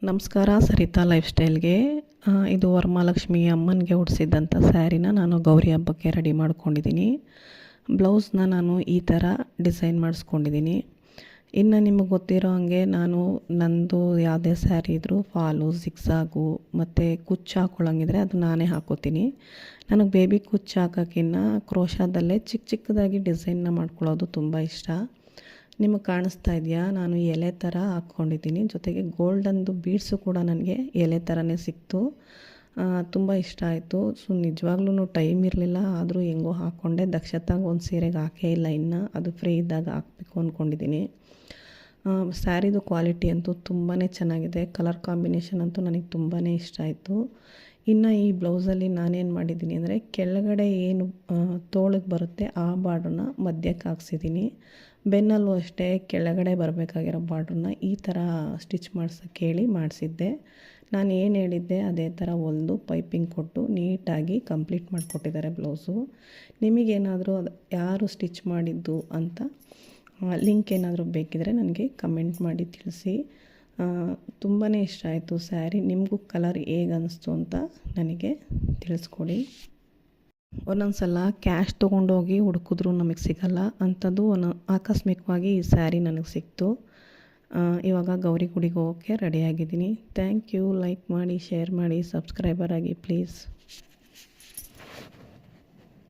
ನಮಸ್ಕಾರ ಸರಿತಾ ಲೈಫ್ ಸ್ಟೈಲ್ಗೆ. ಇದು ವರಮಹಾಲಕ್ಷ್ಮಿ ಅಮ್ಮನಿಗೆ ಉಡಿಸಿದ್ದಂಥ ಸ್ಯಾರಿನ ನಾನು ಗೌರಿ ಹಬ್ಬಕ್ಕೆ ರೆಡಿ ಮಾಡ್ಕೊಂಡಿದ್ದೀನಿ. ಬ್ಲೌಸ್ನ ನಾನು ಈ ಥರ ಡಿಸೈನ್ ಮಾಡಿಸ್ಕೊಂಡಿದ್ದೀನಿ. ಇನ್ನು ನಿಮಗೆ ಗೊತ್ತಿರೋ ಹಾಗೆ ನಾನು ನಂದು ಯಾವುದೇ ಸ್ಯಾರಿ ಇದ್ದರೂ ಫಾಲು ಜಿಗ್ಸಾಗು ಮತ್ತು ಕುಚ್ಚು ಹಾಕ್ಕೊಳ್ಳೋಂಗಿದ್ರೆ ಅದು ನಾನೇ ಹಾಕ್ಕೋತೀನಿ. ನನಗೆ ಬೇಬಿ ಕುಚ್ಚು ಹಾಕೋಕ್ಕಿಂತ ಕ್ರೋಶಾದಲ್ಲೇ ಚಿಕ್ಕ ಚಿಕ್ಕದಾಗಿ ಡಿಸೈನ್ನ ಮಾಡ್ಕೊಳ್ಳೋದು ತುಂಬ ಇಷ್ಟ. ನಿಮಗೆ ಕಾಣಿಸ್ತಾ ಇದೆಯಾ, ನಾನು ಎಲೆ ಥರ ಹಾಕ್ಕೊಂಡಿದ್ದೀನಿ. ಜೊತೆಗೆ ಗೋಲ್ಡನ್ದು ಬೀಡ್ಸು ಕೂಡ ನನಗೆ ಎಲೆ ಥರನೇ ಸಿಕ್ತು. ತುಂಬ ಇಷ್ಟ ಆಯಿತು. ನಿಜವಾಗ್ಲೂ ಟೈಮ್ ಇರಲಿಲ್ಲ, ಆದರೂ ಹೆಂಗೋ ಹಾಕ್ಕೊಂಡೆ. ದಕ್ಷತಾಗ ಒಂದು ಸೀರೆಗೆ ಹಾಕೇ ಇಲ್ಲ, ಇನ್ನು ಅದು ಫ್ರೀ ಇದ್ದಾಗ ಹಾಕಬೇಕು ಅಂದ್ಕೊಂಡಿದ್ದೀನಿ. ಸ್ಯಾರಿದು ಕ್ವಾಲಿಟಿ ಅಂತೂ ತುಂಬಾ ಚೆನ್ನಾಗಿದೆ. ಕಲರ್ ಕಾಂಬಿನೇಷನ್ ಅಂತೂ ನನಗೆ ತುಂಬಾ ಇಷ್ಟ ಆಯಿತು. ಇನ್ನು ಈ ಬ್ಲೌಸಲ್ಲಿ ನಾನೇನು ಮಾಡಿದ್ದೀನಿ ಅಂದರೆ, ಕೆಳಗಡೆ ಏನು ತೋಳಿಗೆ ಬರುತ್ತೆ ಆ ಬಾರ್ಡ್ರನ್ನ ಮಧ್ಯಕ್ಕೆ ಹಾಕ್ಸಿದ್ದೀನಿ. ಬೆನ್ನಲ್ಲೂ ಅಷ್ಟೇ ಕೆಳಗಡೆ ಬರಬೇಕಾಗಿರೋ ಬಾರ್ಡ್ರನ್ನ ಈ ಥರ ಸ್ಟಿಚ್ ಮಾಡ್ಸೋಕ್ಕೆ ಹೇಳಿ ಮಾಡಿಸಿದ್ದೆ. ನಾನು ಏನು ಹೇಳಿದ್ದೆ ಅದೇ ಥರ ಹೊಲಿದು ಪೈಪಿಂಗ್ ಕೊಟ್ಟು ನೀಟಾಗಿ ಕಂಪ್ಲೀಟ್ ಮಾಡಿಕೊಟ್ಟಿದ್ದಾರೆ ಬ್ಲೌಸು. ನಿಮಗೇನಾದರೂ ಅದು ಯಾರು ಸ್ಟಿಚ್ ಮಾಡಿದ್ದು ಅಂತ ಲಿಂಕ್ ಏನಾದರೂ ಬೇಕಿದ್ರೆ ನನಗೆ ಕಮೆಂಟ್ ಮಾಡಿ ತಿಳಿಸಿ. ತುಂಬಾ ಇಷ್ಟ ಆಯಿತು ಸ್ಯಾರಿ. ನಿಮಗೂ ಕಲರ್ ಹೇಗೆ ಅನ್ನಿಸ್ತು ಅಂತ ನನಗೆ ತಿಳಿಸ್ಕೊಡಿ. ಒಂದೊಂದು ಸಲ ಕ್ಯಾಶ್ ತೊಗೊಂಡೋಗಿ ಹುಡುಕಿದ್ರೂ ನಮಗೆ ಸಿಗಲ್ಲ, ಅಂಥದ್ದು ಆಕಸ್ಮಿಕವಾಗಿ ಈ ಸ್ಯಾರಿ ನನಗೆ ಸಿಕ್ತು. ಇವಾಗ ಗೌರಿ ಗುಡಿಗೆ ಹೋಗೋಕ್ಕೆ ರೆಡಿಯಾಗಿದ್ದೀನಿ. Thank you. ಲೈಕ್ ಮಾಡಿ, ಶೇರ್ ಮಾಡಿ, ಸಬ್ಸ್ಕ್ರೈಬರ್ ಆಗಿ ಪ್ಲೀಸ್.